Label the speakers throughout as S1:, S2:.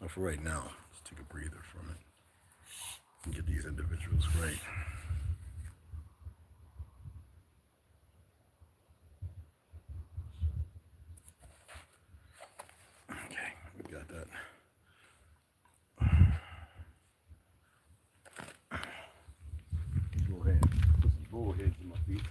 S1: But for right now, let's take a breather from it and get these individuals right. Okay, we got that. Go ahead, put some bull heads in my feet.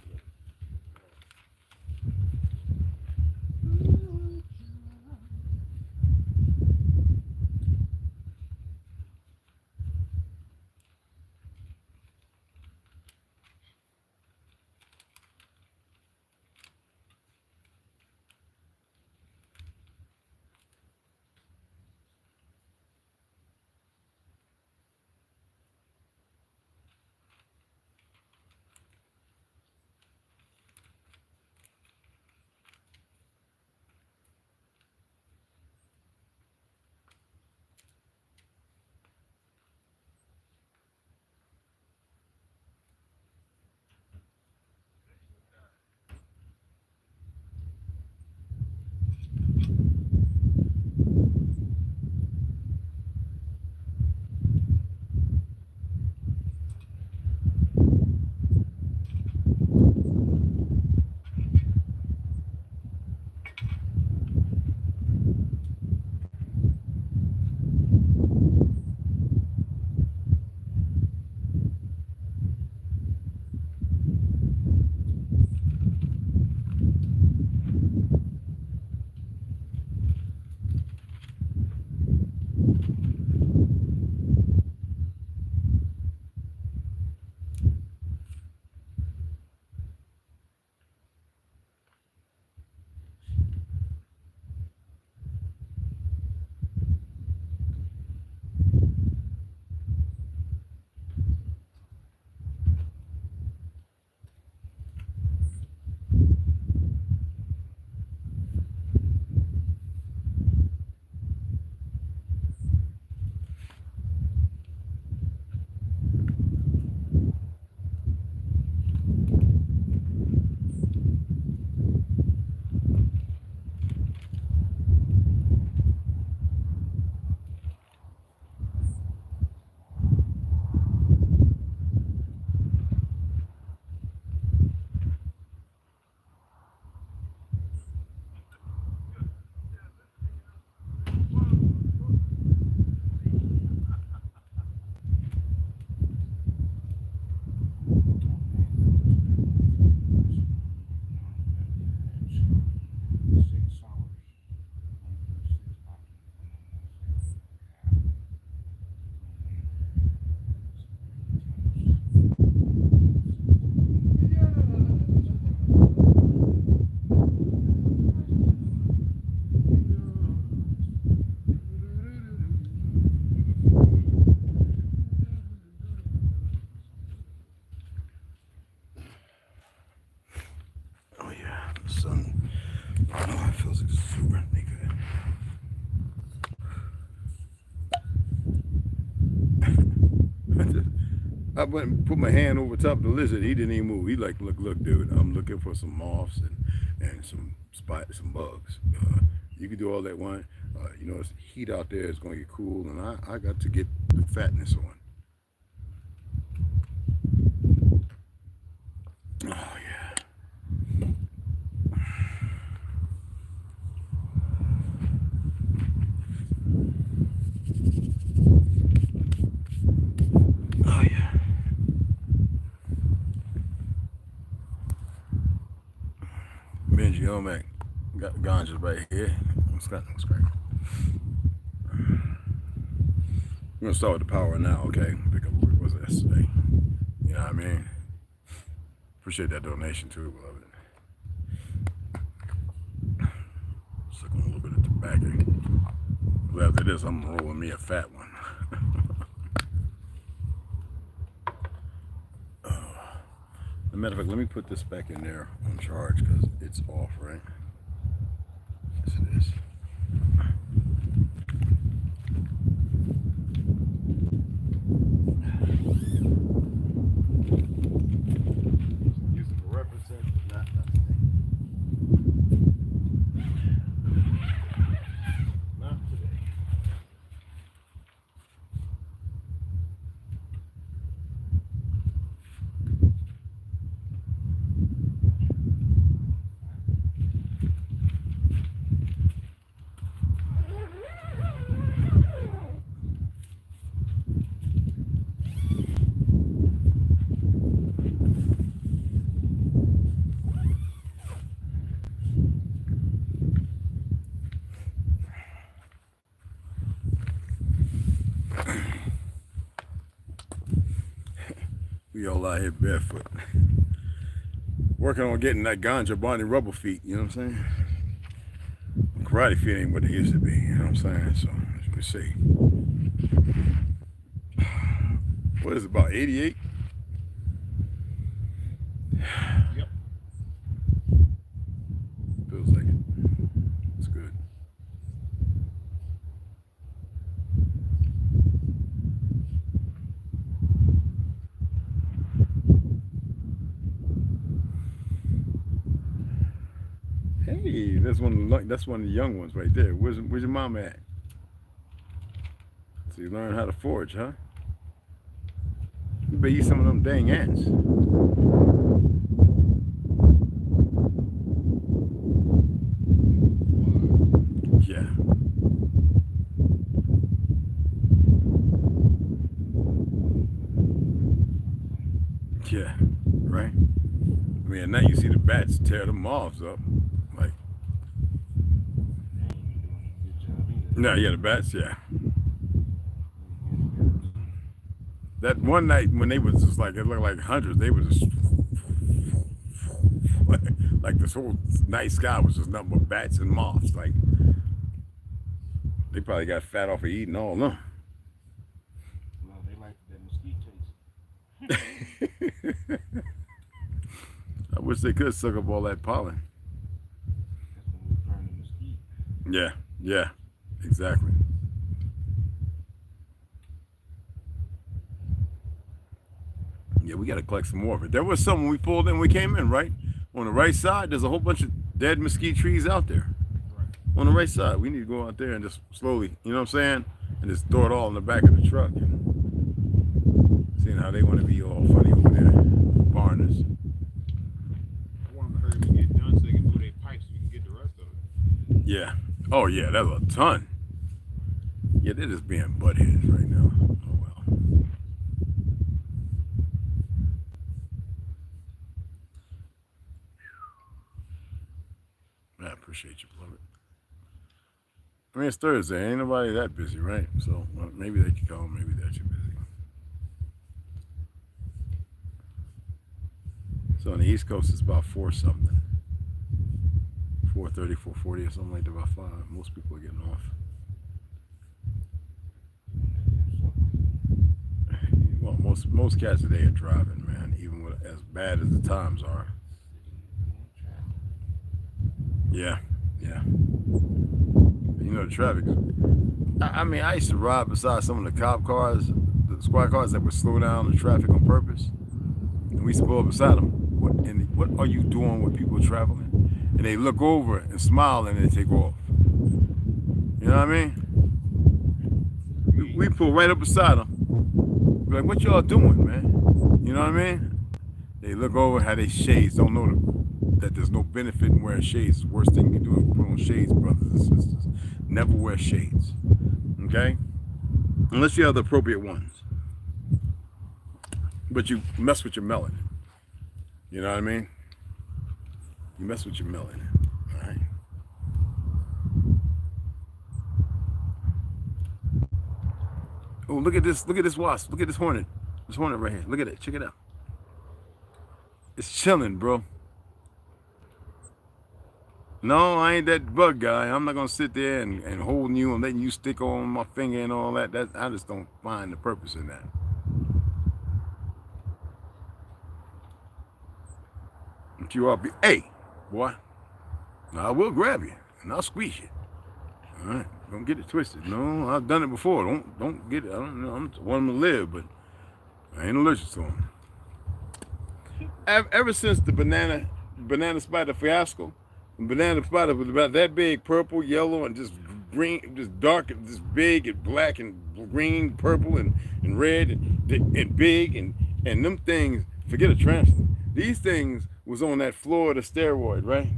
S1: I went and put my hand over top of the lizard. He didn't even move. He like, look, dude. I'm looking for some moths and some bugs. You can do all that one. You know, it's heat out there. It's gonna get cool, and I got to get the fatness on. Oh yeah. Oh yeah. Benji Omac got the ganja right here. What's great. We're gonna start with the power now, okay? Pick up what was it yesterday. You know what I mean? Appreciate that donation too, beloved. Sucking a little bit of tobacco. But after this, I'm rolling me a fat one. As a matter of fact, let me put this back in there on charge because it's off, right? Yes, it is. Use it for reference, but not today. Not today. We all out here barefoot. Working on getting that ganja Barney rubber feet, you know what I'm saying? Karate feet ain't what they used to be, you know what I'm saying? So, as you can see. What is it, about 88?
S2: Yep.
S1: Feels like it. It's good. Hey, that's one of the young ones right there. Where's your mom at? So you learn how to forage, huh? You better eat some of them dang ants. Yeah. Yeah, right? I mean, at night you see the bats tear the moths up. Like, no, yeah, the bats, yeah. That one night when they was just like, it looked like hundreds, they was just like this whole night sky was just nothing but bats and moths. Like, they probably got fat off of eating all of them.
S2: Well, they like that mesquite taste.
S1: I wish they could suck up all that pollen.
S2: That's when we burn the mesquite.
S1: Yeah, yeah, exactly. Yeah, we got to collect some more of it. There was some when we pulled in, when we came in, right? On the right side, there's a whole bunch of dead mesquite trees out there.
S2: Right.
S1: On the right side, we need to go out there and just slowly, you know what I'm saying? And just throw it all in the back of the truck. And seeing how they want to be all funny over there, foreigners.
S2: I want them to hurry up and get done so they can move their pipes so we can get the rest of it.
S1: Yeah. Oh, yeah, that's a ton. Yeah, they're just being buttheads right now. Oh, well. I appreciate you, beloved. I mean, it's Thursday. Ain't nobody that busy, right? So well, maybe they can call. Maybe they're too busy. So on the East Coast, it's about 4 something. 4:30, 4:40 or something like that, about 5. Most people are getting off. Well, most cats today are driving, man, even with, as bad as the times are. Yeah, yeah. You know the traffic. I mean, I used to ride beside some of the cop cars, the squad cars that would slow down the traffic on purpose. And we used to pull up beside them. What are you doing with people traveling? And they look over and smile and they take off. You know what I mean? We pull right up beside them. We're like, what y'all doing, man? You know what I mean? They look over, how they shades, don't know that there's no benefit in wearing shades. The worst thing you can do is put on shades, brothers and sisters. Never wear shades, okay? Unless you have the appropriate ones. But you mess with your melanin. You know what I mean? You mess with your melanin, all right? Oh, look at this wasp. Look at this hornet. This hornet right here. Look at it. Check it out. It's chilling, bro. No, I ain't that bug guy. I'm not gonna sit there and holding you and letting you stick on my finger and all that. I just don't find the purpose in that. But you all be, hey, boy. Now I will grab you and I'll squeeze you. All right, don't get it twisted. No, I've done it before. Don't get it. I don't know. I want them to live, but I ain't allergic to them. Ever since the banana spider fiasco, banana spider was about that big, purple, yellow, and just green, just dark, and just big and black and green, purple and red and big and them things. Forget a translator. These things was on that Florida steroid, right?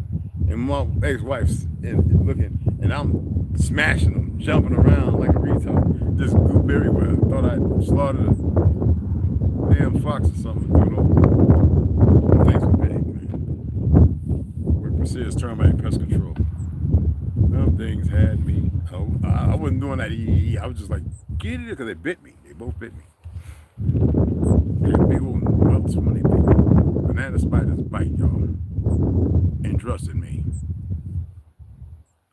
S1: And my ex-wife's looking, and I'm smashing them, jumping around like a retard, just goop everywhere. Thought I'd slaughtered a damn fox or something, you know. Things were big, man. We're Precious Termite Pest Control. Them things had me. I wasn't doing that. I was just like, get it, because they bit me. They both bit me. And big old welts when they big. Banana spiders bite, y'all. And trust in me.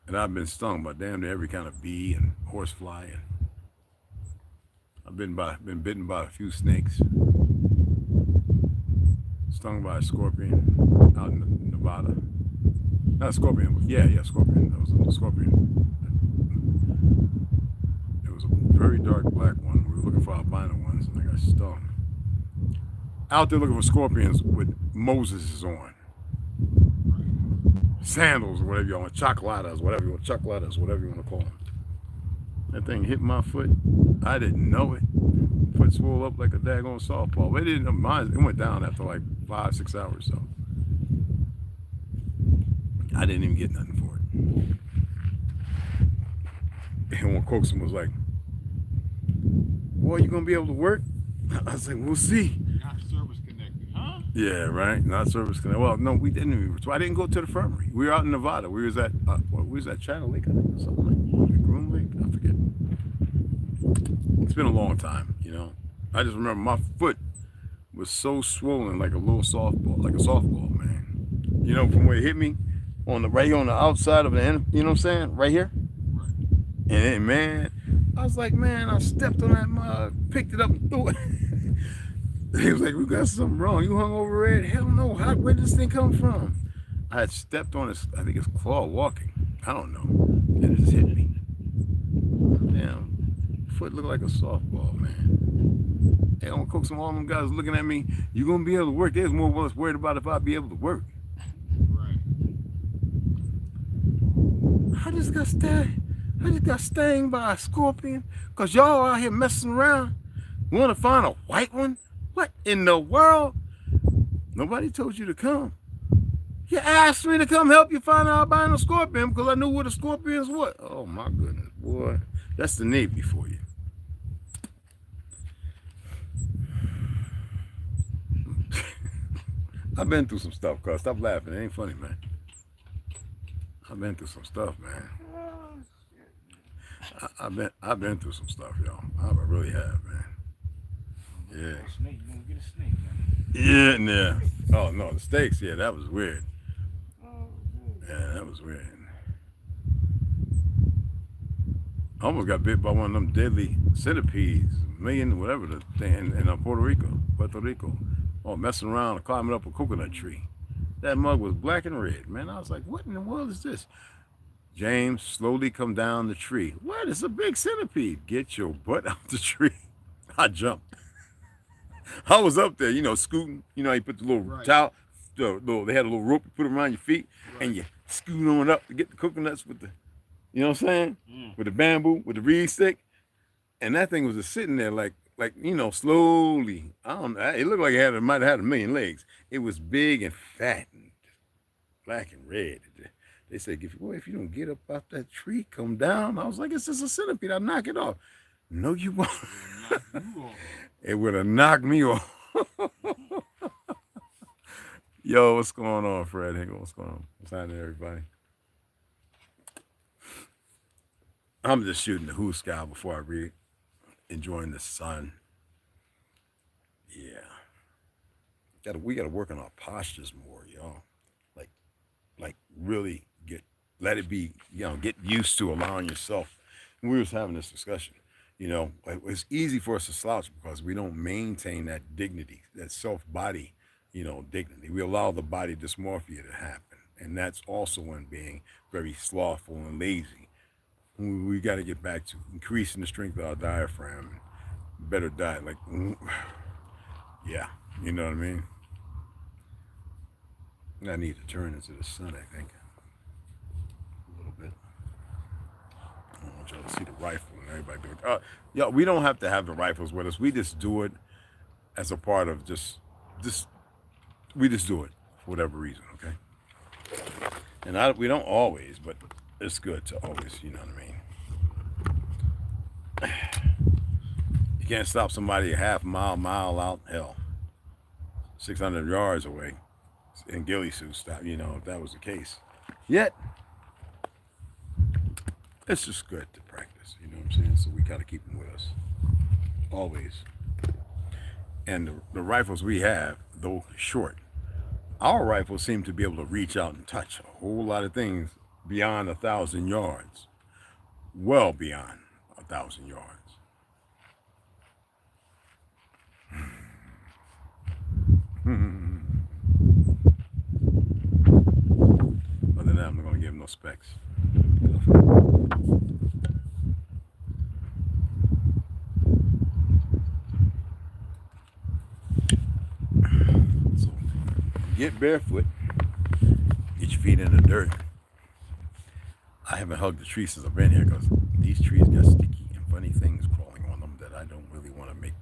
S1: And I've been stung by damn near every kind of bee and horsefly. And I've been bitten by a few snakes. Stung by a scorpion out in Nevada. Not a scorpion, but yeah, scorpion. That was a scorpion. It was a very dark black one. We were looking for albino ones, and I got stung. Out there looking for scorpions with Moses on. Sandals, or whatever you want, chocolatas, whatever you want to call them. That thing hit my foot. I didn't know it. Foot swelled up like a daggone softball. But it didn't mind. It went down after like 5-6 hours, so I didn't even get nothing for it. And when Coxon was like, "Boy, you gonna be able to work?" I was like, "We'll see."
S2: Not service connected, huh?
S1: Yeah, right. Not service connected. Well, no, we didn't even. So I didn't go to the infirmary. We were out in Nevada. We was at Channel Lake, I think, or something like Groom Lake. I forget. It's been a long time, you know. I just remember my foot was so swollen like a little softball, like a softball, man. You know, from where it hit me on the right on the outside of the end. You know what I'm saying? Right here.
S2: Right.
S1: And then, man, I was like, man, I stepped on that mug, picked it up and threw it. He was like, "We got something wrong. You hung over it?" Hell no. Where did this thing come from? I had stepped on his, I think it's claw walking. I don't know. And it just hit me. Damn. Foot looked like a softball, man. Hey, I'm gonna cook some all them guys looking at me. You gonna be able to work? There's more of us worried about if I'd be able to work.
S2: Right.
S1: I just got stung by a scorpion because y'all out here messing around. Want to find a white one? What in the world? Nobody told you to come. You asked me to come help you find an albino scorpion because I knew what a scorpions was. Oh my goodness, boy. That's the Navy for you. I've been through some stuff, cuz. Stop laughing. It ain't funny, man. I've been through some stuff, man. I've been through some stuff, y'all. I really have, man. Yeah.
S2: Snake, you gonna get a snake, man.
S1: Yeah. Oh no, the steaks. Yeah, that was weird. Yeah, that was weird. I almost got bit by one of them deadly centipedes, whatever the thing, in Puerto Rico. Oh, messing around and climbing up a coconut tree. That mug was black and red, man. I was like, what in the world is this? James, slowly come down the tree. What? It's a big centipede. Get your butt out the tree. I jumped. I was up there, you know, scooting. You know, you put the little towel, they had a little rope you put around your feet, and you scoot on up to get the coconuts with the, you know what I'm saying? With the bamboo, with the reed stick. And that thing was just sitting there like, you know, slowly. I don't know. It looked like it might have had 1,000,000 legs. It was big and fat and black and red. They said, if you don't get up out that tree, come down. I was like, it's just a centipede. I'll knock it off. No, you won't. It would have knocked me off. Yo, what's going on, Fred? Hey, what's going on? What's happening, everybody? I'm just shooting the who sky before I read. Enjoying the sun. Yeah. We gotta work on our postures more, y'all. Like really let it be, you know, get used to allowing yourself. And we was having this discussion. You know, it's easy for us to slouch because we don't maintain that dignity, that self-body, you know, dignity. We allow the body dysmorphia to happen. And that's also in being very slothful and lazy. We got to get back to increasing the strength of our diaphragm, better diet. Like, yeah, you know what I mean? I need to turn into the sun, I think. A little bit. I want y'all to see the rifle and everybody do it. Yeah, we don't have to have the rifles with us. We just do it as a part of we just do it for whatever reason, okay? And we don't always, but it's good to always, you know what I mean? You can't stop somebody a half mile out, hell, 600 yards away in ghillie suits, you know, if that was the case. Yet, it's just good to practice, you know what I'm saying? So we got to keep them with us, always. And the rifles we have, though short, our rifles seem to be able to reach out and touch a whole lot of things beyond 1,000 yards, well beyond 1,000 yards. Other than that, I'm not going to give him no specs. So, get barefoot, get your feet in the dirt. I haven't hugged the trees since I've been here because these trees got sticky and funny things crawling on them that I don't really want to make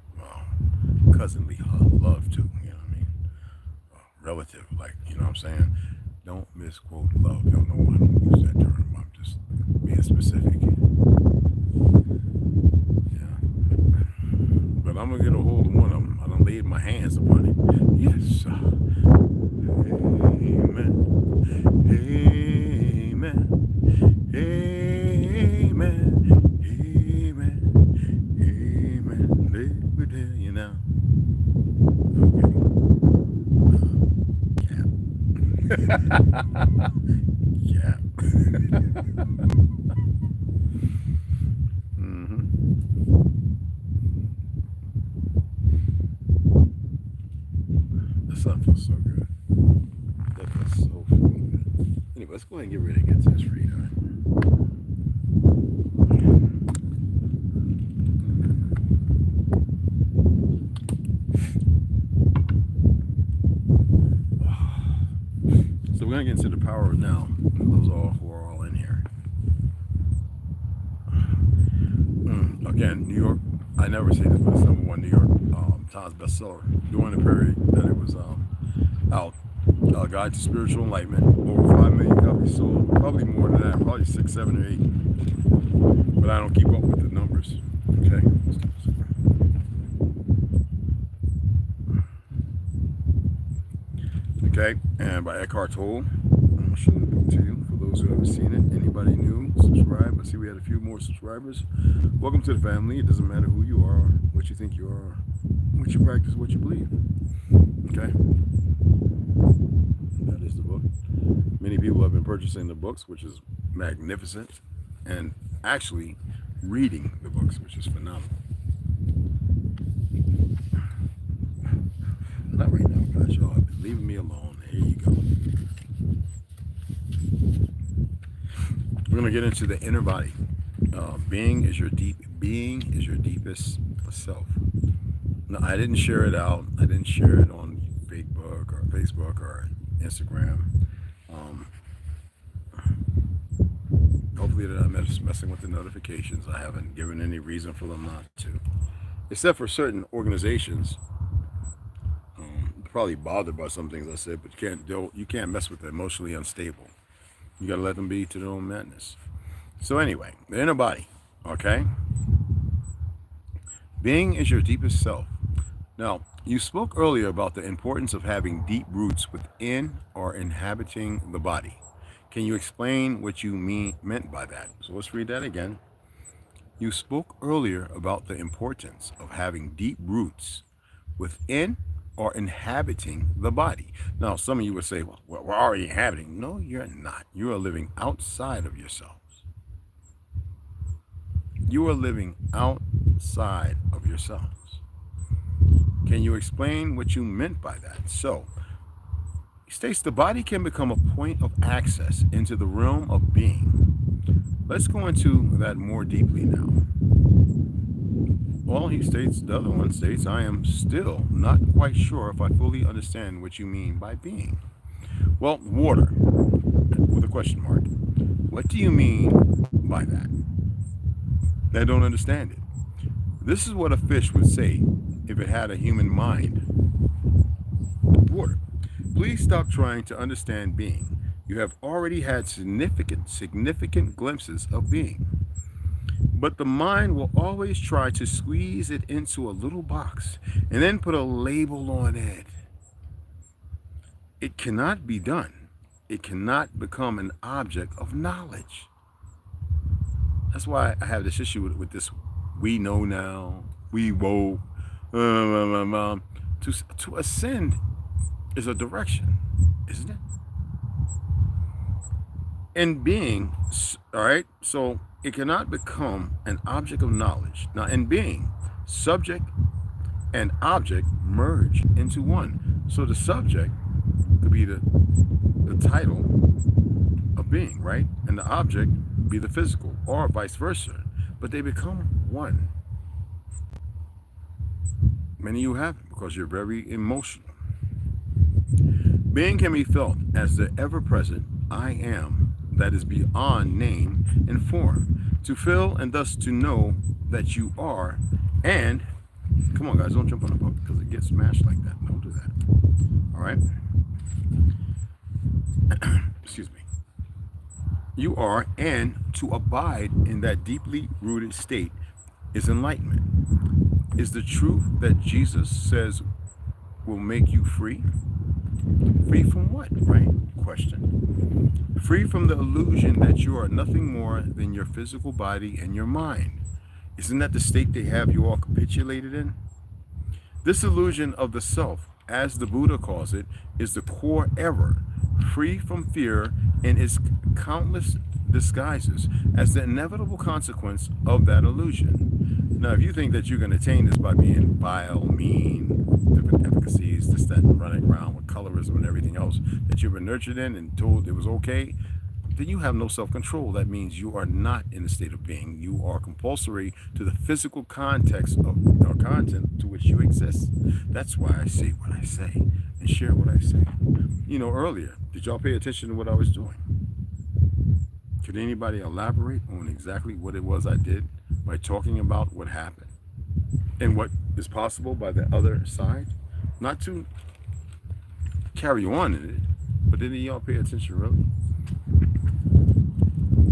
S1: cousinly love to, you know what I mean? Relative, like, you know what I'm saying? Don't misquote love. Y'all know I don't use that term. I'm just being specific. Yeah. But I'm going to get a hold of one of them. I done laid my hands upon it. Yes. Amen. Amen. Amen. Amen. Amen. Let me tell you now. Yeah. The sun feels so good. That feels so good. Anyway, let's go ahead and get ready to get to this read. All right? So we're going to get into the power of now. Those all who are all in here. Again, New York, I never say this, but it's #1 New York Times bestseller. During the period that it was out, Guide to Spiritual Enlightenment, over 5 million copies sold, probably more than that, probably 6, 7, or 8. But I don't keep up with the numbers. Okay. Okay, and by Eckhart Tolle. I'm going to show the book to you for those who haven't seen it. Anybody new, subscribe. I see we had a few more subscribers. Welcome to the family. It doesn't matter who you are, what you think you are, what you practice, what you believe. Okay? That is the book. Many people have been purchasing the books, which is magnificent, and actually reading the books, which is phenomenal. Not right now, guys. Y'all have been leaving me alone. Here you go. We're gonna get into the inner body. Being is your deepest self. No, I didn't share it out. I didn't share it on Facebook or Instagram. Hopefully they're not messing with the notifications. I haven't given any reason for them not to, except for certain organizations. Probably bothered by some things I said, but you can't mess with the emotionally unstable. You gotta let them be to their own madness. So anyway, the inner body, okay? Being is your deepest self. Now, you spoke earlier about the importance of having deep roots within or inhabiting the body. Can you explain what you meant by that? So let's read that again. You spoke earlier about the importance of having deep roots within or inhabiting the body. Now, some of you would say, well, we're already inhabiting. No, you're not. You are living outside of yourselves. You are living outside of yourselves. Can you explain what you meant by that? So, he states the body can become a point of access into the realm of being. Let's go into that more deeply now. Well, he states, the other one states, I am still not quite sure if I fully understand what you mean by being. Well, water, with a question mark. What do you mean by that? I don't understand it. This is what a fish would say if it had a human mind. Water. Please stop trying to understand being. You have already had significant glimpses of being. But the mind will always try to squeeze it into a little box and then put a label on it. It cannot be done. It cannot become an object of knowledge. That's why I have this issue with this we know now, we woke, To ascend is a direction, isn't it? In being, all right, so it cannot become an object of knowledge. Now, in being, subject and object merge into one. So the subject could be the title of being, right? And the object be the physical, or vice versa. But they become one. Many of you haven't because you're very emotional. Being can be felt as the ever-present I am that is beyond name and form. To feel and thus to know that you are, and come on guys, don't jump on the book because it gets smashed like that. Don't do that. All right? Excuse me. You are, and to abide in that deeply rooted state is enlightenment. Is the truth that Jesus says will make you free? Free from what, right? Question. Free from the illusion that you are nothing more than your physical body and your mind. Isn't that the state they have you all capitulated in? This illusion of the self, as the Buddha calls it, is the core error, free from fear and its countless disguises as the inevitable consequence of that illusion. Now, if you think that you can attain this by being vile, mean, different efficacies, this, that, and running around with colorism and everything else that you've been nurtured in and told it was okay, then you have no self-control. That means you are not in a state of being. You are compulsory to the physical context of or content to which you exist. That's why I say what I say and share what I say. You know, earlier, did y'all pay attention to what I was doing? Could anybody elaborate on exactly what it was I did by talking about what happened and what is possible by the other side? Not to carry on in it, but didn't y'all pay attention really?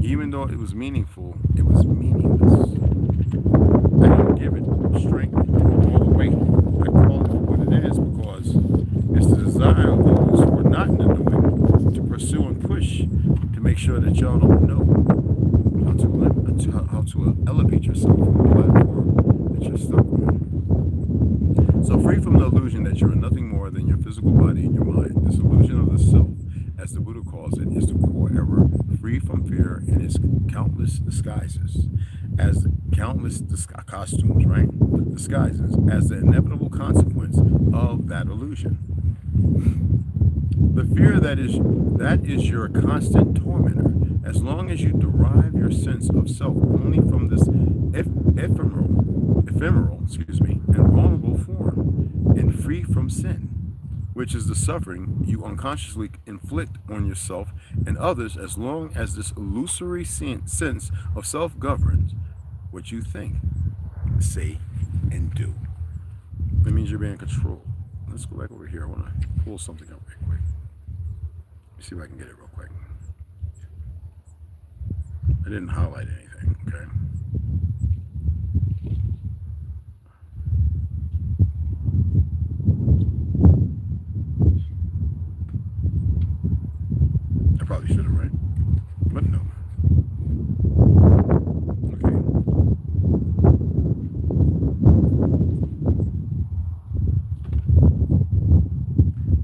S1: Even though it was meaningful, it was meaningless. I didn't give it strength all the way. I call it for what it is because it's the desire of those who are not in the knowing to pursue and push to make sure that y'all don't know how to elevate yourself from the platform that you're stuck on. So free from the illusion that you're nothing more than your physical body and your mind. This illusion of the self, as the Buddha calls it, is the core error, free from fear and its countless disguises, as countless costumes, right? Disguises, as the inevitable consequence of that illusion. The fear that is your constant tormentor, as long as you derive your sense of self only from this ephemeral, and vulnerable form, and free from sin, which is the suffering you unconsciously inflict on yourself and others, as long as this illusory sense of self governs what you think, say, and do. That means you're being controlled. Let's go back over here. I want to pull something up real quick. Let me see if I can get it real quick. I didn't highlight anything, okay? I probably should have, right? But no. Okay.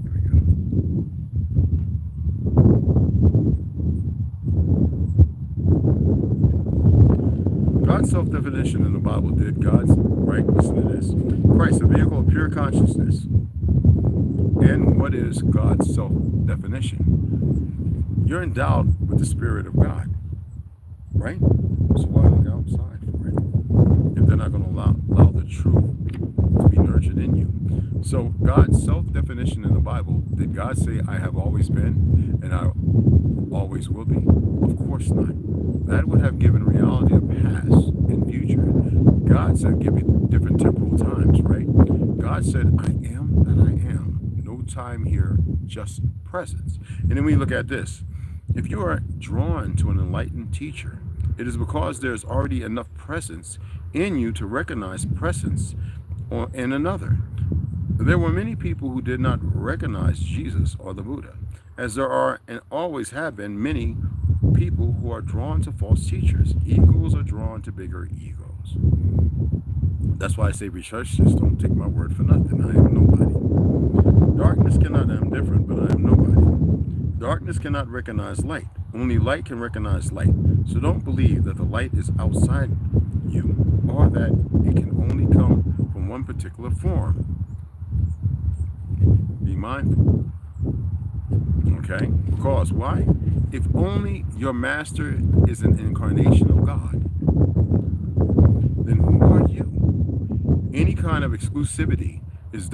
S1: Here we go. God's self-definition in the Bible did God's, right, listen to this, Christ, a vehicle of pure consciousness. And what is God's self-definition? You're endowed with the Spirit of God, right? So why look outside for it if they're not going to allow the truth to be nurtured in you? So God's self-definition in the Bible, did God say, I have always been and I always will be? Of course not. That would have given reality a past and future. God said, give it different temporal times, right? God said, I am that I am. No time here, just presence. And then we look at this. If you are drawn to an enlightened teacher, it is because there's already enough presence in you to recognize presence in another. There were many people who did not recognize Jesus or the Buddha, as there are and always have been many people who are drawn to false teachers. Egos are drawn to bigger egos. That's why I say research this. Don't take my word for nothing. I am nobody. Darkness cannot, I'm different, but I am nobody. Darkness cannot recognize light. Only light can recognize light. So don't believe that the light is outside you or that it can only come from one particular form. Be mindful. Okay? Because why? If only your master is an incarnation of God, then who are you? Any kind of exclusivity is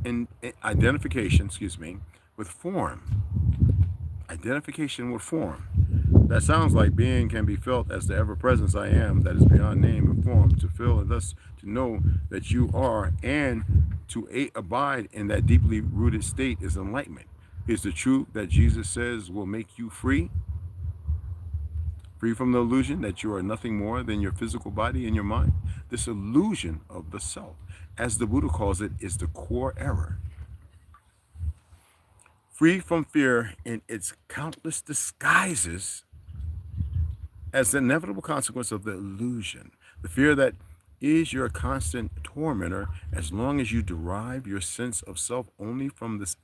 S1: in identification, with form. Identification with form. That sounds like being can be felt as the ever-presence I am that is beyond name and form, to feel and thus to know that you are, and to abide in that deeply rooted state is enlightenment. Is the truth that Jesus says will make you free? Free from the illusion that you are nothing more than your physical body and your mind. This illusion of the self, as the Buddha calls it, is the core error. Free from fear in its countless disguises as the inevitable consequence of the illusion. The fear that is your constant tormentor as long as you derive your sense of self only from this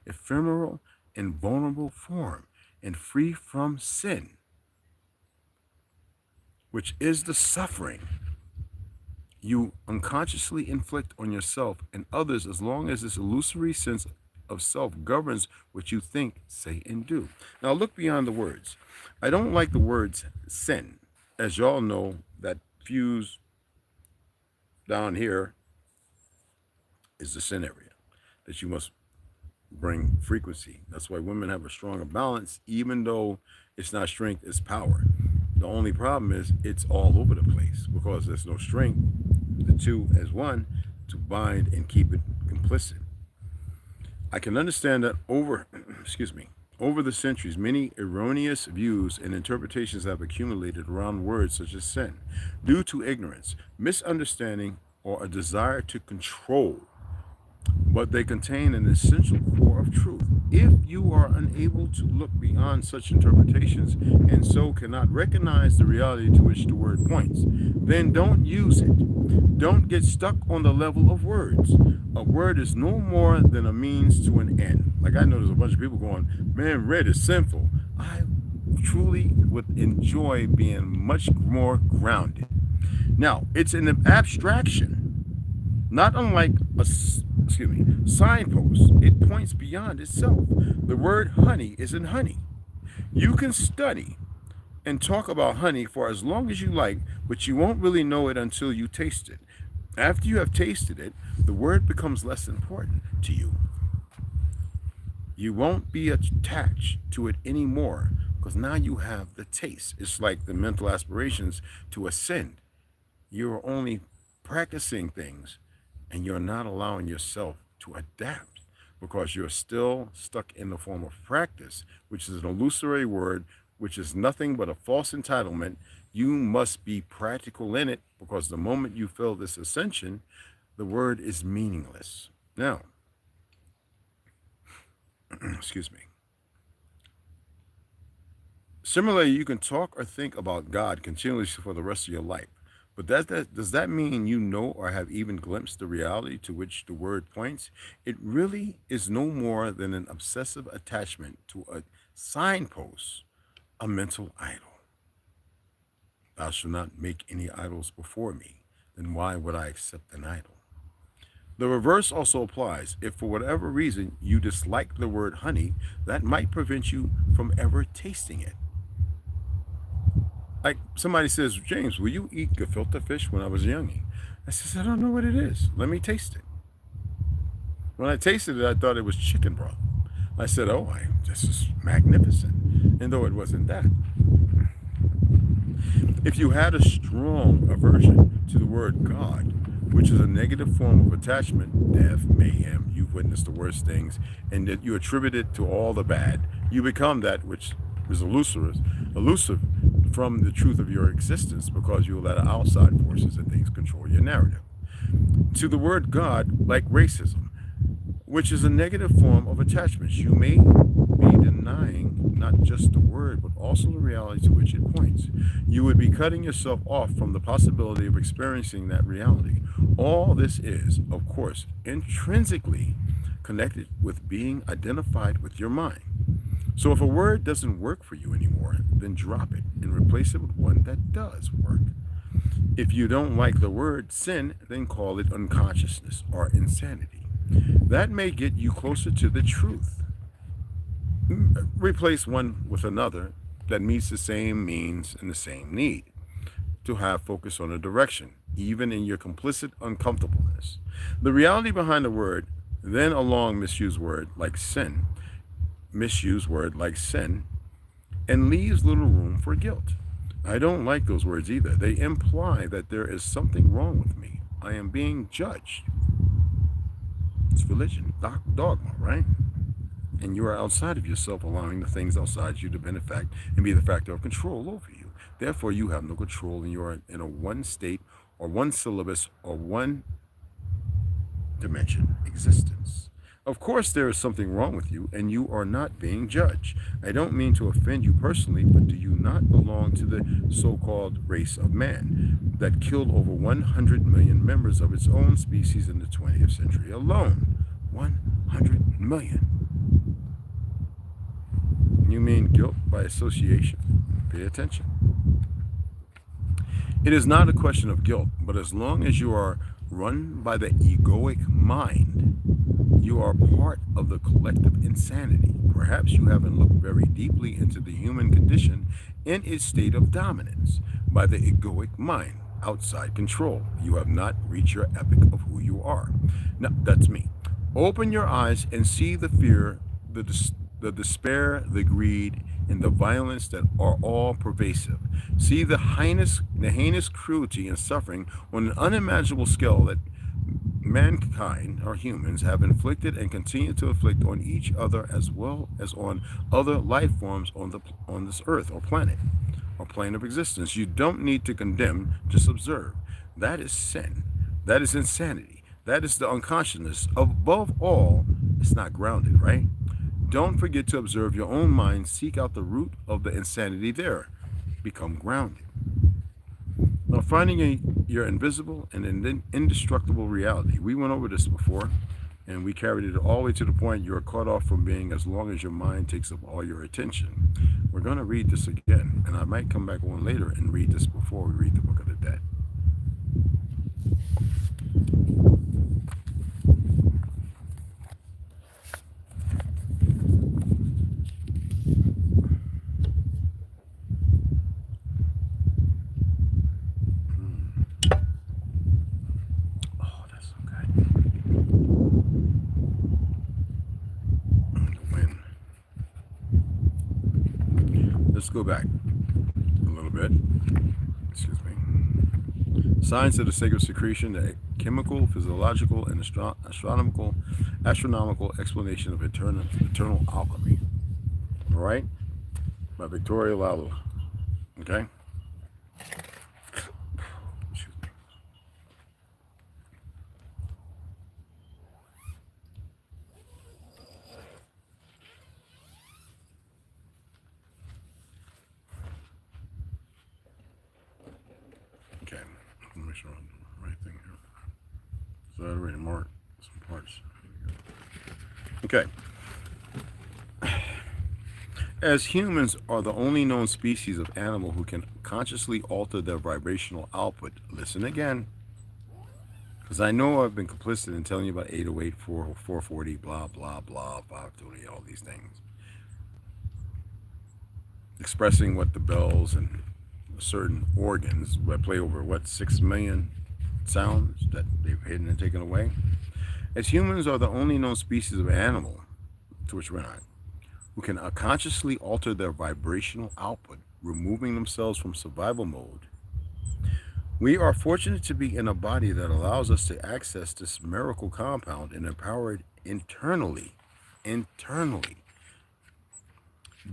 S1: ephemeral and vulnerable form, and free from sin, which is the suffering you unconsciously inflict on yourself and others as long as this illusory sense of self governs what you think, say, and do. Now look beyond the words. I don't like the words sin. As y'all know, that fuse down here is the sin area that you must bring frequency. That's why women have a stronger balance, even though it's not strength, it's power. The only problem is it's all over the place because there's no strength, the two as one, to bind and keep it complicit. I can understand that over the centuries, many erroneous views and interpretations have accumulated around words such as sin, due to ignorance, misunderstanding, or a desire to control. But they contain an essential core of truth. If you are unable to look beyond such interpretations and so cannot recognize the reality to which the word points, then don't use it. Don't get stuck on the level of words. A word is no more than a means to an end. Like I know there's a bunch of people going, man, red is sinful. I truly would enjoy being much more grounded. Now, it's an abstraction, not unlike a signpost. It points beyond itself. The word honey isn't honey. You can study and talk about honey for as long as you like, but you won't really know it until you taste it. After you have tasted it, the word becomes less important to you. You won't be attached to it anymore because now you have the taste. It's like the mental aspirations to ascend. You're only practicing things and you're not allowing yourself to adapt because you're still stuck in the form of practice, which is an illusory word, which is nothing but a false entitlement. You must be practical in it because the moment you feel this ascension, the word is meaningless. Now, Similarly, you can talk or think about God continuously for the rest of your life. But does that mean you know or have even glimpsed the reality to which the word points? It really is no more than an obsessive attachment to a signpost, a mental idol. Thou shalt not make any idols before me. Then why would I accept an idol? The reverse also applies. If for whatever reason you dislike the word honey, that might prevent you from ever tasting it. Like somebody says, James, will you eat gefilte fish when I was young? I says, I don't know what it is. Let me taste it. When I tasted it, I thought it was chicken broth. I said, oh, this is magnificent. And though it wasn't that. If you had a strong aversion to the word God, which is a negative form of attachment, death, mayhem, you've witnessed the worst things, and that you attribute it to all the bad, you become that which is elusive from the truth of your existence because you let outside forces and things control your narrative. To the word God, like racism, which is a negative form of attachments, you may be denying not just the word, but also the reality to which it points. You would be cutting yourself off from the possibility of experiencing that reality. All this is, of course, intrinsically connected with being identified with your mind. So if a word doesn't work for you anymore, then drop it and replace it with one that does work. If you don't like the word sin, then call it unconsciousness or insanity. That may get you closer to the truth. Replace one with another that meets the same means and the same need. To have focus on a direction, even in your complicit uncomfortableness. The reality behind the word, then a long misused word like sin, and leaves little room for guilt. I don't like those words either. They imply that there is something wrong with me. I am being judged. It's religion, dogma, right? And you are outside of yourself, allowing the things outside you to benefit and be the factor of control over you. Therefore, you have no control, and you are in a one state or one syllabus or one dimension existence. Of course, there is something wrong with you, and you are not being judged. I don't mean to offend you personally, but do you not belong to the so-called race of man that killed over 100 million members of its own species in the 20th century alone? 100 million. You mean guilt by association? Pay attention. It is not a question of guilt, but as long as you are run by the egoic mind, you are part of the collective insanity. Perhaps you haven't looked very deeply into the human condition in its state of dominance by the egoic mind, outside control. You have not reached your epic of who you are. Now, that's me. Open your eyes and see the fear, the despair, the greed, and the violence that are all pervasive. See the heinous cruelty and suffering on an unimaginable scale that mankind, or humans, have inflicted and continue to inflict on each other as well as on other life forms on this earth or planet or plane of existence. You don't need to condemn, just observe. That is sin. That is insanity. That is the unconsciousness. Above all, it's not grounded, right? Don't forget to observe your own mind. Seek out the root of the insanity there. Become grounded. Now, finding your invisible and indestructible reality. We went over this before, and we carried it all the way to the point you are cut off from being as long as your mind takes up all your attention. We're going to read this again, and I might come back on later and read this before we read the Book of the Dead. Let's go back a little bit. Excuse me. Science of the sacred secretion, the chemical, physiological, and astronomical explanation of eternal alchemy. All right? By Victoria Lalo. Okay? Excuse me. Okay, let me make sure I'm doing the right thing here. So I already marked some parts. Okay. As humans are the only known species of animal who can consciously alter their vibrational output, listen again, because I know I've been complicit in telling you about 808, 440, blah, blah, blah, 520, all these things. Expressing what the bells and certain organs that play over, 6 million sounds that they've hidden and taken away. As humans are the only known species of animal, to which we're not, who can consciously alter their vibrational output, removing themselves from survival mode. We are fortunate to be in a body that allows us to access this miracle compound and empower it internally,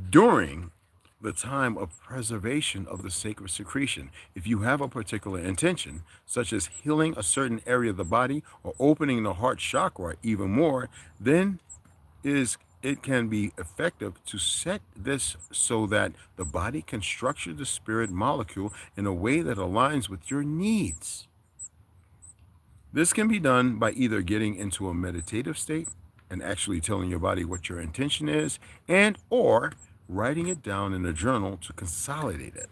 S1: during the time of preservation of the sacred secretion. If you have a particular intention, such as healing a certain area of the body or opening the heart chakra even more, then it is it can be effective to set this so that the body can structure the spirit molecule in a way that aligns with your needs. This can be done by either getting into a meditative state and actually telling your body what your intention is, and or writing it down in a journal to consolidate it.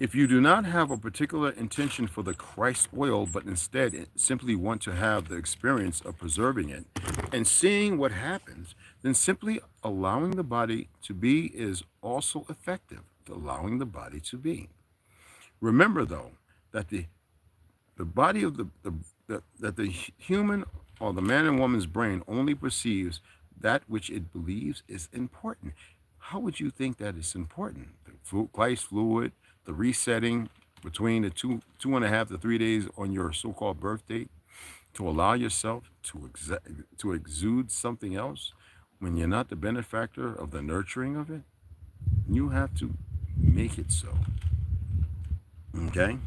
S1: If you do not have a particular intention for the Christ oil, but instead simply want to have the experience of preserving it and seeing what happens, then simply allowing the body to be is also effective, allowing the body to be. Remember, though, that the body of that the human or the man and woman's brain only perceives that which it believes is important. How would you think that is important? The Christ fluid, the resetting between the 2.5 to 3 days on your so-called birth date, to allow yourself to exude something else when you're not the benefactor of the nurturing of it. You have to make it so. Okay?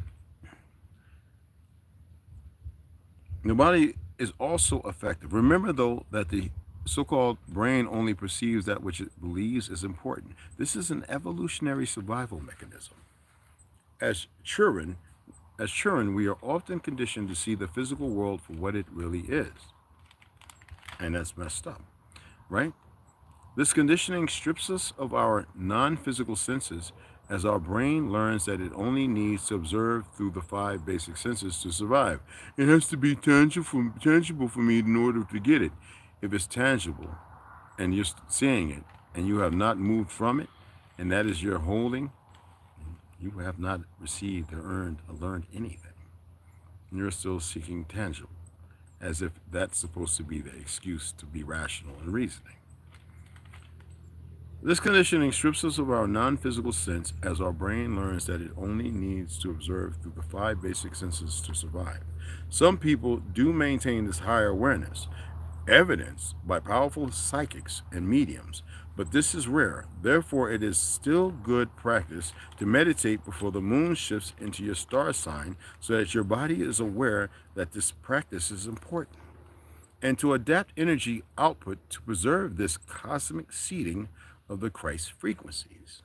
S1: The body is also effective. Remember, though, that the so-called brain only perceives that which it believes is important. This is an evolutionary survival mechanism. As children, we are often conditioned to see the physical world for what it really is. And that's messed up, right? This conditioning strips us of our non-physical senses as our brain learns that it only needs to observe through the 5 basic senses to survive. It has to be tangible for me in order to get it. If it's tangible and you're seeing it and you have not moved from it, and that is your holding, you have not received or learned anything. You're still seeking tangible, as if that's supposed to be the excuse to be rational and reasoning. This conditioning strips us of our non-physical sense as our brain learns that it only needs to observe through the 5 basic senses to survive. Some people do maintain this higher awareness, evidenced by powerful psychics and mediums, but this is rare. Therefore, it is still good practice to meditate before the moon shifts into your star sign so that your body is aware that this practice is important, and to adapt energy output to preserve this cosmic seeding of the Christ frequencies.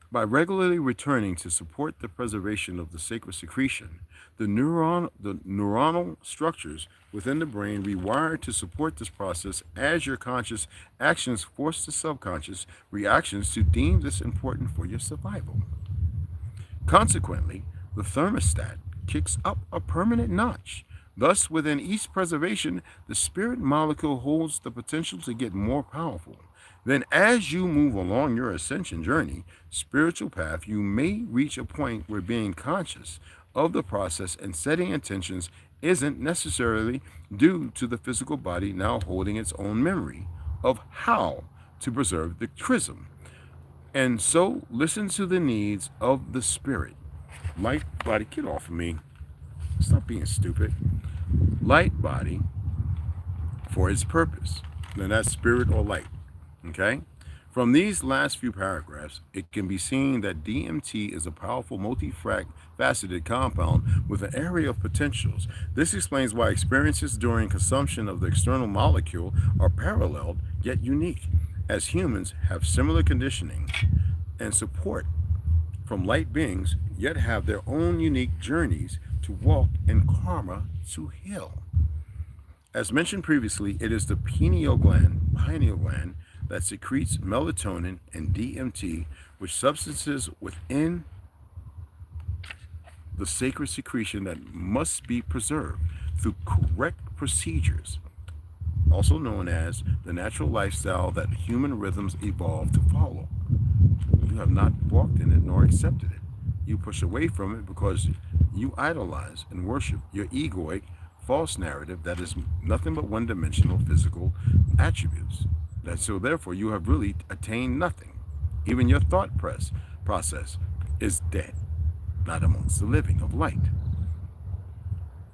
S1: By regularly returning to support the preservation of the sacred secretion, the neuronal structures within the brain rewire to support this process as your conscious actions force the subconscious reactions to deem this important for your survival. Consequently, the thermostat kicks up a permanent notch. Thus, within each preservation, the spirit molecule holds the potential to get more powerful. Then, as you move along your ascension journey, spiritual path, you may reach a point where being conscious of the process and setting intentions isn't necessarily due to the physical body now holding its own memory of how to preserve the chrism. And so, listen to the needs of the spirit. Light body, get off of me. Stop being stupid. Light body for its purpose. Then that's spirit or light. Okay? From these last few paragraphs, it can be seen that DMT is a powerful, multifaceted compound with an array of potentials. This explains why experiences during consumption of the external molecule are paralleled yet unique, as humans have similar conditioning and support from light beings, yet have their own unique journeys to walk and karma to heal. As mentioned previously, it is the pineal gland, that secretes melatonin and DMT, which substances within the sacred secretion that must be preserved through correct procedures, also known as the natural lifestyle that human rhythms evolved to follow. You have not walked in it nor accepted it. You push away from it because you idolize and worship your egoic, false narrative that is nothing but one-dimensional physical attributes. So therefore, you have really attained nothing. Even your thought process is dead, not amongst the living of light.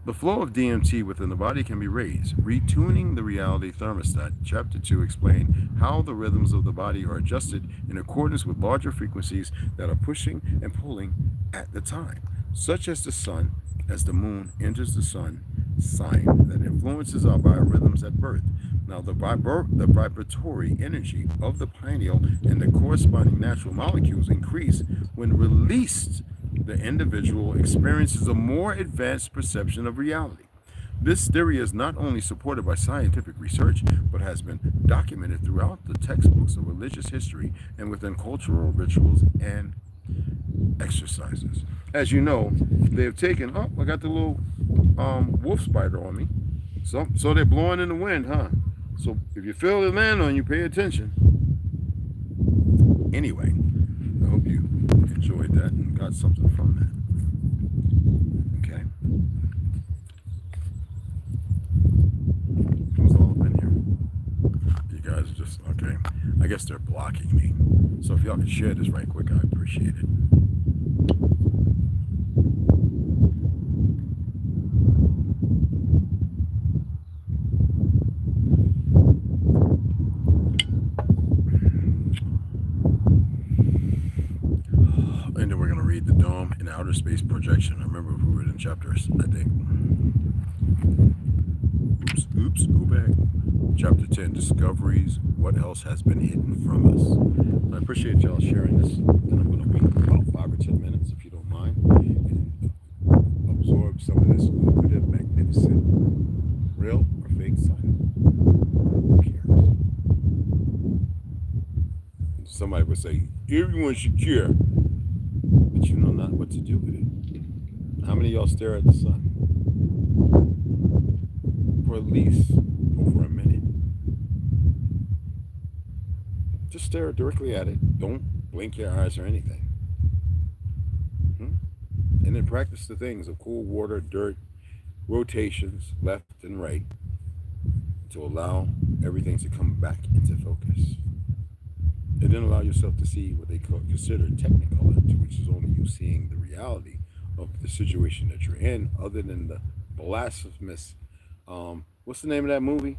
S1: The flow of DMT within the body can be raised. Retuning the reality thermostat, Chapter 2 explains how the rhythms of the body are adjusted in accordance with larger frequencies that are pushing and pulling at the time, such as the sun. As the moon enters the sun, sign that influences our biorhythms at birth. Now, the vibratory energy of the pineal and the corresponding natural molecules increase when released. The individual experiences a more advanced perception of reality. This theory is not only supported by scientific research, but has been documented throughout the textbooks of religious history and within cultural rituals and exercises. As you know, they've taken, oh, I got the little wolf spider on me. So they're blowing in the wind, huh? So if you feel it land on you, pay attention. Anyway, I hope you enjoyed that and got something from that. Okay. Who's all up in here? You guys are just, okay. I guess they're blocking me. So if y'all could share this right quick, I appreciate it. And then we're going to read the Dome and Outer Space Projection. I remember we were in chapters, I think. Oops, go back. Chapter 10, Discoveries, What Else Has Been Hidden From Us. I appreciate y'all sharing this. And I'm going to wait about 5 or 10 minutes, if you don't mind, and absorb some of this lucrative, magnificent, real or fake sun. Who cares? Somebody would say, everyone should care. But you know not what to do with it. How many of y'all stare at the sun? For at least over a minute. Just stare directly at it. Don't blink your eyes or anything. And then practice the things of cool water, dirt, rotations, left and right, to allow everything to come back into focus. And then allow yourself to see what they consider technicolor, which is only you seeing the reality of the situation that you're in, other than the blasphemous, what's the name of that movie?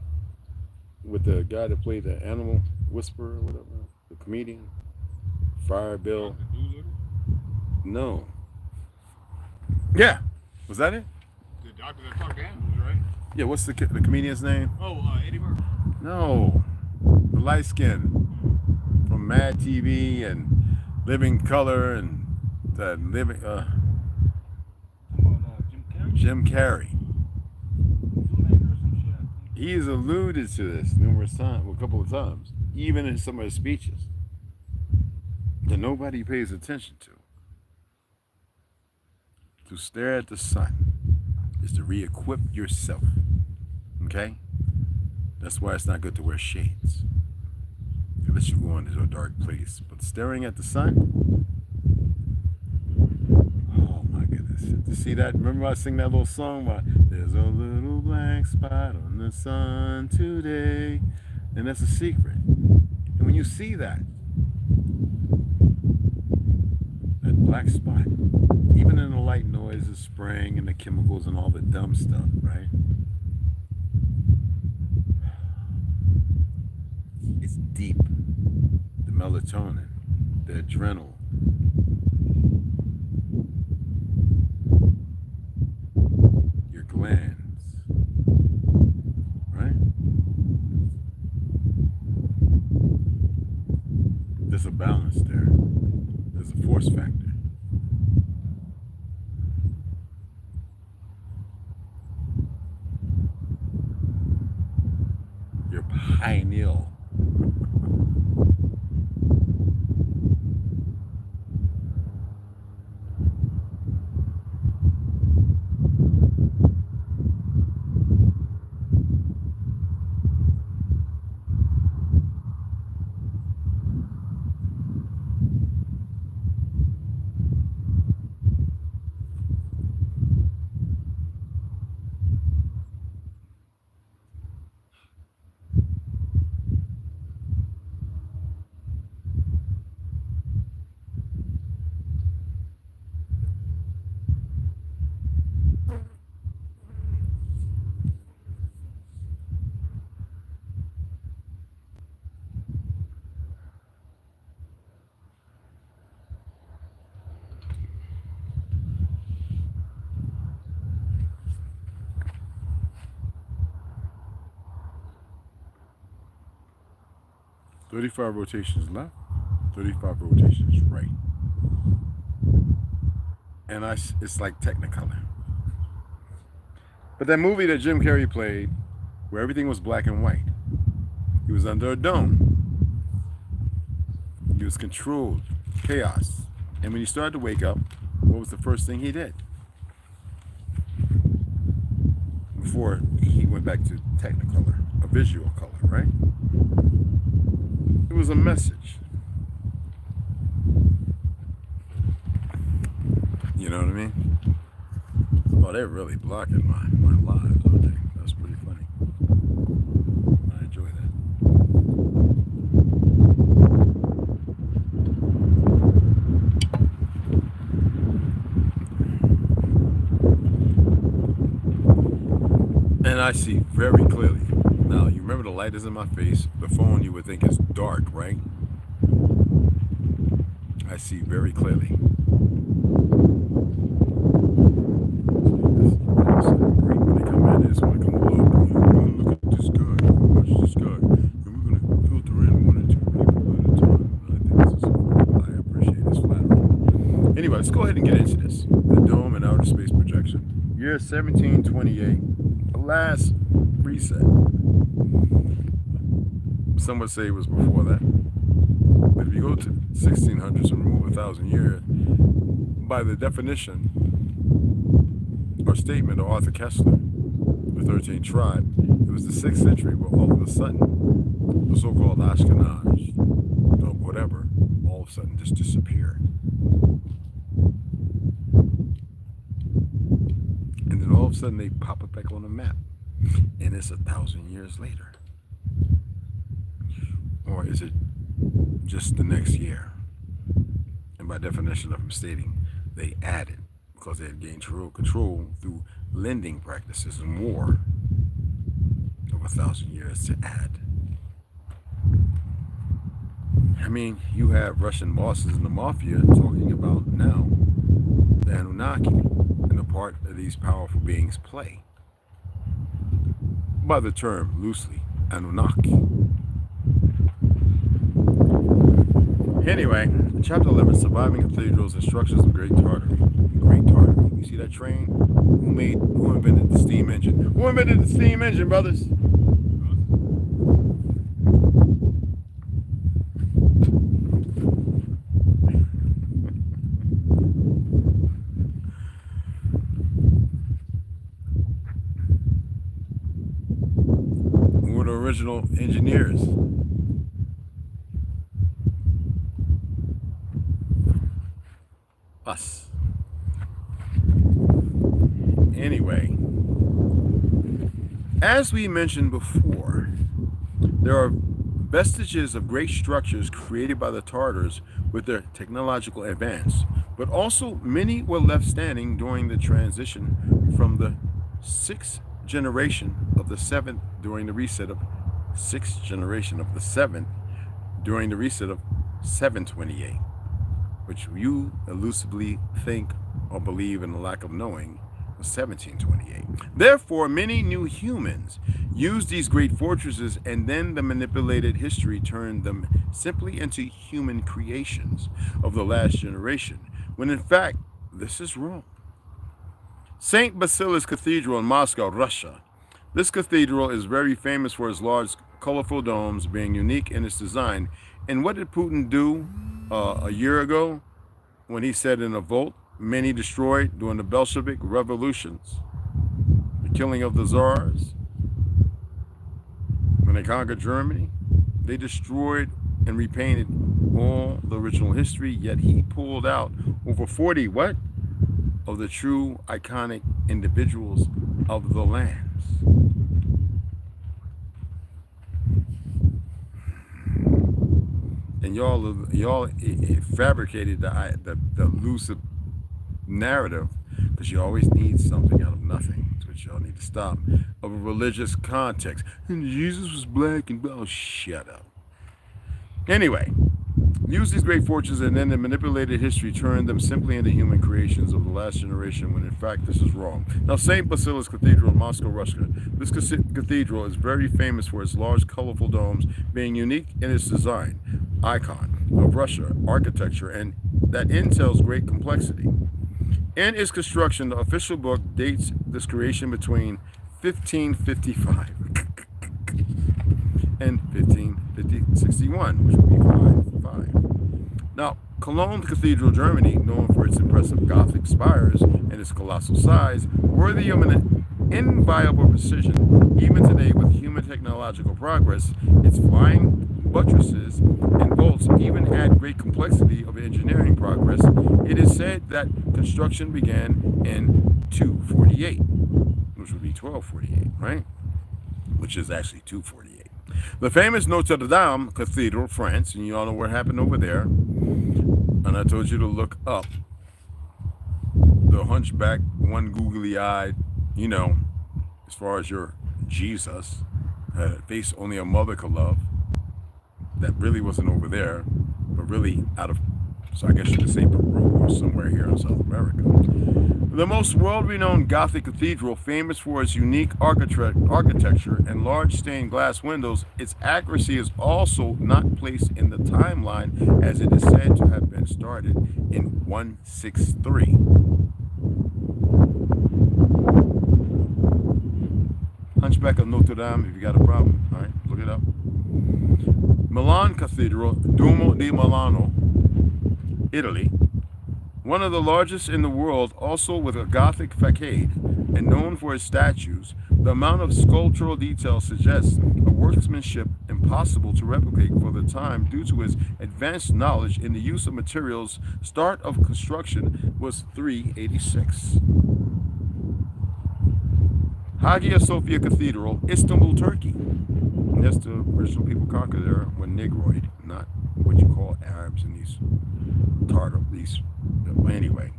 S1: With the guy that played the animal whisperer or whatever, the comedian? Fire Bill. No. Yeah. Was that it?
S2: The doctor that talked to animals, right?
S1: Yeah, what's the comedian's name?
S2: Oh, Eddie Murphy.
S1: No. The light skin. From Mad TV and Living Color and that living Jim Carrey. He has alluded to this numerous times, well, a couple of times, even in some of his speeches, that nobody pays attention to. To stare at the sun is to re-equip yourself. Okay? That's why it's not good to wear shades. Unless you go into a dark place. But staring at the sun, oh my goodness. You see that? Remember I sing that little song about, there's a little black spot on the sun today. And that's a secret. And when you see that black spot, even in the light noises, spraying and the chemicals and all the dumb stuff, right? It's deep. The melatonin, the adrenal, your glands, right? There's a balance there. There's a force factor. Your pineal. 35 rotations left, 35 rotations right. And it's like Technicolor. But that movie that Jim Carrey played, where everything was black and white, he was under a dome. He was controlled, chaos. And when he started to wake up, what was the first thing he did? Before he went back to Technicolor, a visual color, right? It was a message. You know what I mean? Oh, they're really blocking my lives, aren't they? That's pretty funny. I enjoy that. And I see very clearly. Now, you remember the light is in my face. The phone you would think is dark, right? I see very clearly. When they come in, they just want to come look at this guy, watch this guy, and we're going to filter in 1 or 2 people at a time. And I think this is, I appreciate this flattery. Anyway, let's go ahead and get into this. The dome and outer space projection. Year 1728, the last reset. Some would say it was before that. But if you go to 1600s and remove 1,000 years, by the definition or statement of Arthur Kessler, the 13th tribe, it was the 6th century where all of a sudden the so-called Ashkenaz, or whatever, all of a sudden just disappeared. And then all of a sudden they pop it back on the map. And it's 1,000 years later. Or is it just the next year? And by definition of him stating, they added, because they had gained control through lending practices and war of 1,000 years to add. I mean, you have Russian bosses in the mafia talking about now the Anunnaki and the part that these powerful beings play. By the term, loosely, Anunnaki. Anyway, chapter 11, surviving cathedrals and structures of Great Tartary. Great Tartary. You see that train? Who invented the steam engine? Who invented the steam engine, brothers? Who were the original engineers? Us. Anyway, as we mentioned before, there are vestiges of great structures created by the Tartars with their technological advance, but also many were left standing during the transition from the 6th generation of the 7th during the reset of 6th generation of the 7th during the reset of 728. Which you elusively think or believe in the lack of knowing, was 1728. Therefore, many new humans used these great fortresses, and then the manipulated history turned them simply into human creations of the last generation, when in fact, this is wrong. St. Basilis Cathedral in Moscow, Russia. This cathedral is very famous for its large, colorful domes, being unique in its design. And what did Putin do a year ago when he said in a vote, many destroyed during the Bolshevik revolutions, the killing of the czars? When they conquered Germany, they destroyed and repainted all the original history, yet he pulled out over 40 of the true iconic individuals of the lands. And y'all fabricated the elusive narrative, because you always need something out of nothing. That's what y'all need to stop. Of a religious context. And Jesus was black and oh, shut up. Anyway, used these great fortunes and then the manipulated history turned them simply into human creations of the last generation, when in fact this is wrong. Now, St. Basilis Cathedral in Moscow, Russia. This cathedral is very famous for its large, colorful domes, being unique in its design, icon of Russia architecture, and that entails great complexity. In its construction, the official book dates this creation between 1555 and 1561, which would be 5. Now, Cologne Cathedral, Germany, known for its impressive Gothic spires and its colossal size, worthy of an inviolable precision, even today with human technological progress, its flying buttresses and bolts even add great complexity of engineering progress. It is said that construction began in 248, which would be 1248, right? Which is actually 248. The famous Notre Dame Cathedral, France, and you all know what happened over there. And I told you to look up the hunchback, one googly-eyed, you know, as far as your Jesus, face only a mother could love. That really wasn't over there, but really out of, so I guess you could say Peru or somewhere here in South America. The most world-renowned Gothic cathedral, famous for its unique architecture and large stained glass windows, its accuracy is also not placed in the timeline, as it is said to have been started in 163. Hunchback of Notre Dame, if you got a problem, all right, look it up. Milan Cathedral, Duomo di Milano, Italy. One of the largest in the world, also with a Gothic facade, and known for its statues. The amount of sculptural detail suggests a workmanship impossible to replicate for the time due to its advanced knowledge in the use of materials. Start of construction was 386. Hagia Sophia Cathedral, Istanbul, Turkey. Yes, the original people conquered there were Negroid, not what you call Arabs and these Tartar, these, anyway.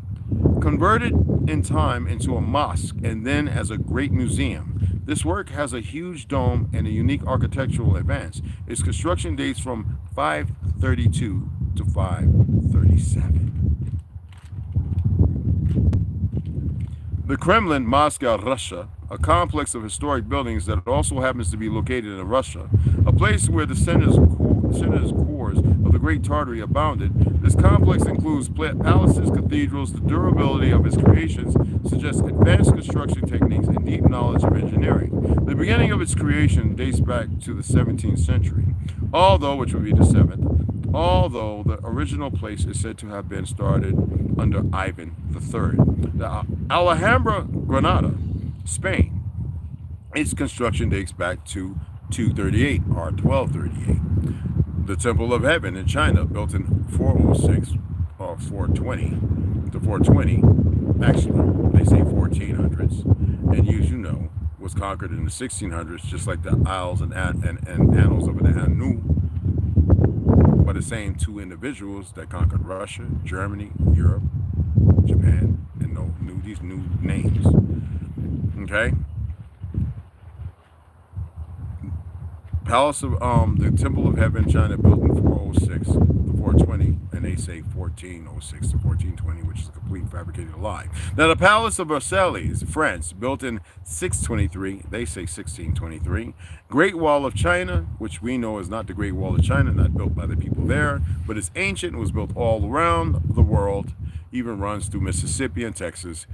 S1: Converted in time into a mosque and then as a great museum. This work has a huge dome and a unique architectural advance. Its construction dates from 532 to 537. The Kremlin, Moscow, Russia, a complex of historic buildings that also happens to be located in Russia, a place where the centers cores of the Great Tartary abounded. This complex includes palaces, cathedrals. The durability of its creations suggests advanced construction techniques and deep knowledge of engineering. The beginning of its creation dates back to the 17th century, which would be the 7th, although the original place is said to have been started under Ivan III. The Alhambra, Granada, Spain. Its construction dates back to 238 or 1238. The Temple of Heaven in China, built in 406 or 420 to 420, actually they say 1400s, and as you know, was conquered in the 1600s, just like the Isles and Annals of the Anu, by the same two individuals that conquered Russia, Germany, Europe, Japan, and these new names. Okay. Palace of the Temple of Heaven, China, built in 406 to 420, and they say 1406 to 1420, which is a complete fabricated lie. Now, the Palace of Versailles, France, built in 623, they say 1623. Great Wall of China, which we know is not the Great Wall of China, not built by the people there, but it's ancient and was built all around the world, even runs through Mississippi and Texas.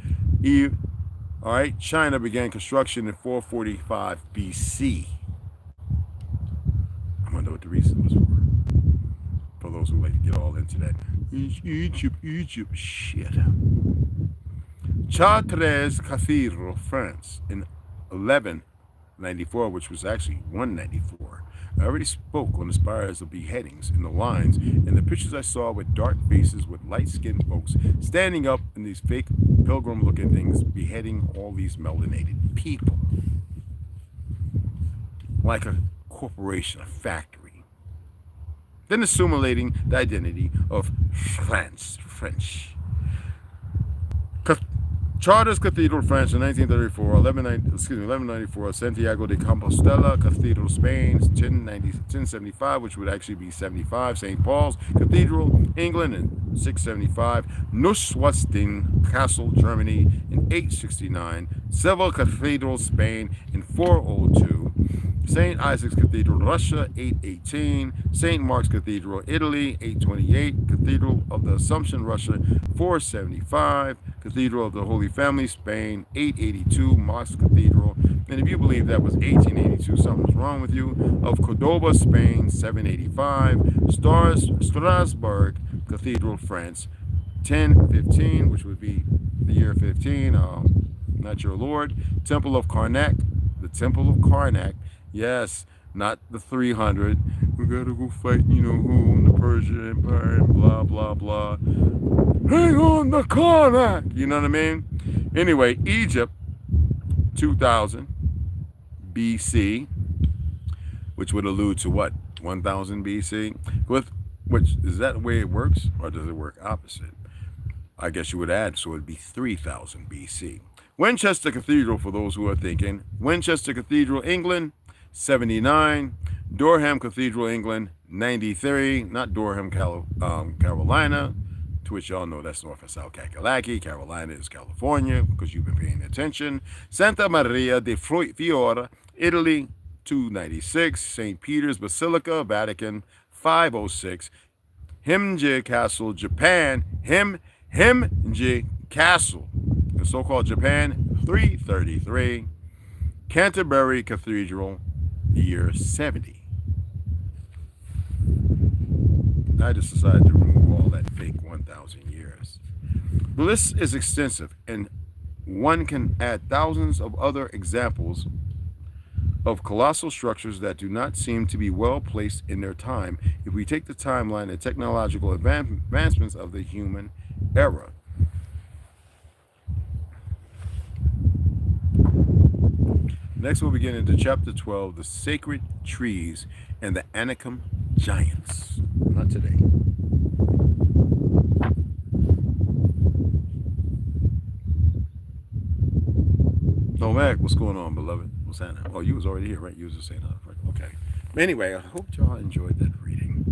S1: All right, China began construction in 445 BC. I wonder what the reason was for those who like to get all into that Egypt shit. Chartres Cathedral, France, in 1194, which was actually 194. I already spoke on the spires of beheadings in the lines and the pictures I saw with dark faces with light-skinned folks standing up in these fake pilgrim-looking things, beheading all these melanated people. Like a corporation, a factory. Then assimilating the identity of French. Chartres Cathedral, France, in 1934. 1194. Santiago de Compostela Cathedral, Spain, 1075, which would actually be 75. St. Paul's Cathedral, England, in 675. Neuschwanstein Castle, Germany, in 869. Seville Cathedral, Spain, in 402. St. Isaac's Cathedral, Russia, 818. St. Mark's Cathedral, Italy, 828. Cathedral of the Assumption, Russia, 475. Cathedral of the Holy Family, Spain, 882. Mosque Cathedral, and if you believe that was 1882, something's wrong with you. Of Cordoba, Spain, 785. Strasbourg Cathedral, France, 1015, which would be the year 15. Not your Lord. Temple of Karnak, the Temple of Karnak. Yes, not the 300. We gotta go fight, you know who, in the Persian Empire, and blah, blah, blah. Hang on the Karnak! You know what I mean? Anyway, Egypt, 2000 BC, which would allude to what? 1000 BC? Which, is that the way it works? Or does it work opposite? I guess you would add, so it would be 3000 BC. Winchester Cathedral, for those who are thinking. Winchester Cathedral, England, 79. Durham Cathedral, England, 93. Not Durham, Carolina, to which y'all know that's North and South Kakalaki. Carolina is California, because you've been paying attention. Santa Maria de Fiora, Italy, 296. St. Peter's Basilica, Vatican, 506. Himji Castle, Japan. Himji Castle, the so-called Japan, 333. Canterbury Cathedral, year 70. I just decided to remove all that fake 1,000 years. The list is extensive, and one can add thousands of other examples of colossal structures that do not seem to be well placed in their time if we take the timeline and technological advancements of the human era. Next, we'll begin into chapter 12, the sacred trees and the Anakim giants. Not today. No, Mac, what's going on, beloved? What's happening? Oh, you was already here, right? You was just saying that. Okay. Anyway, I hope y'all enjoyed that reading.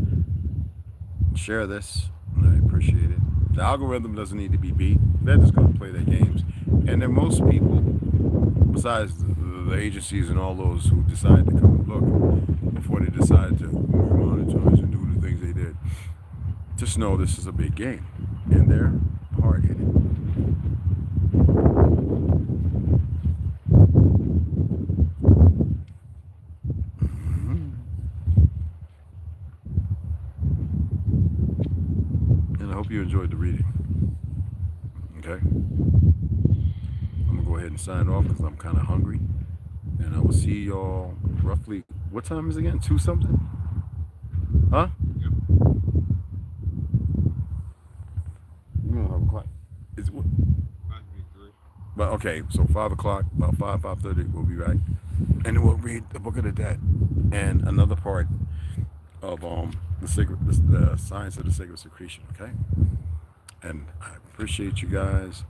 S1: Share this. I appreciate it. The algorithm doesn't need to be beat. They're just going to play their games. And then most people, besides the agencies and all those who decided to come and look before they decided to monetize and do the things they did, just know this is a big game. And they're hard-headed. And I hope you enjoyed the reading. Okay? I'm going to go ahead and sign off because I'm kind of hungry. And I will see y'all roughly, what time is it again? 2 something? Huh?
S2: Yep.
S1: You don't have a clock. It's what?
S2: 5:03.
S1: But okay, so 5 o'clock, about 5:30, we'll be back. And then we'll read the Book of the Dead and another part of the science of the sacred secretion, okay? And I appreciate you guys.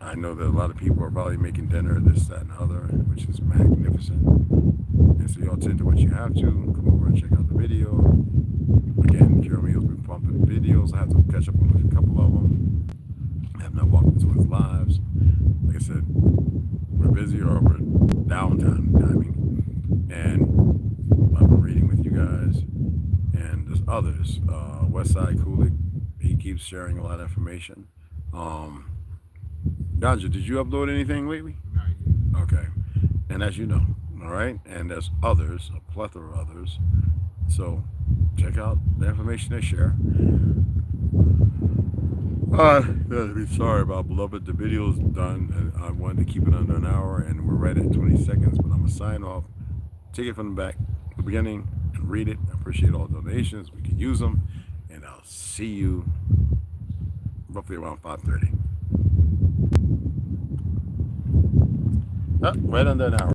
S1: I know that a lot of people are probably making dinner, this, that, and the other, which is magnificent. And so y'all tend to what you have to. Come over and check out the video. Again, Jeremy's been pumping videos. I have to catch up on a couple of them. I have not walked into his lives. Like I said, we're busy or we're downtime timing. And I've been reading with you guys. And there's others. westsidercoolicc, he keeps sharing a lot of information. Ganja, did you upload anything lately?
S2: Not yet.
S1: Okay. And as you know, all right? And there's others, a plethora of others. So check out the information they share. Sorry about beloved. The video's done. And I wanted to keep it under an hour, and we're right at 20 seconds, but I'm going to sign off. Take it from the back, the beginning, and read it. I appreciate all donations. We can use them. And I'll see you roughly around 5:30. Right under an hour.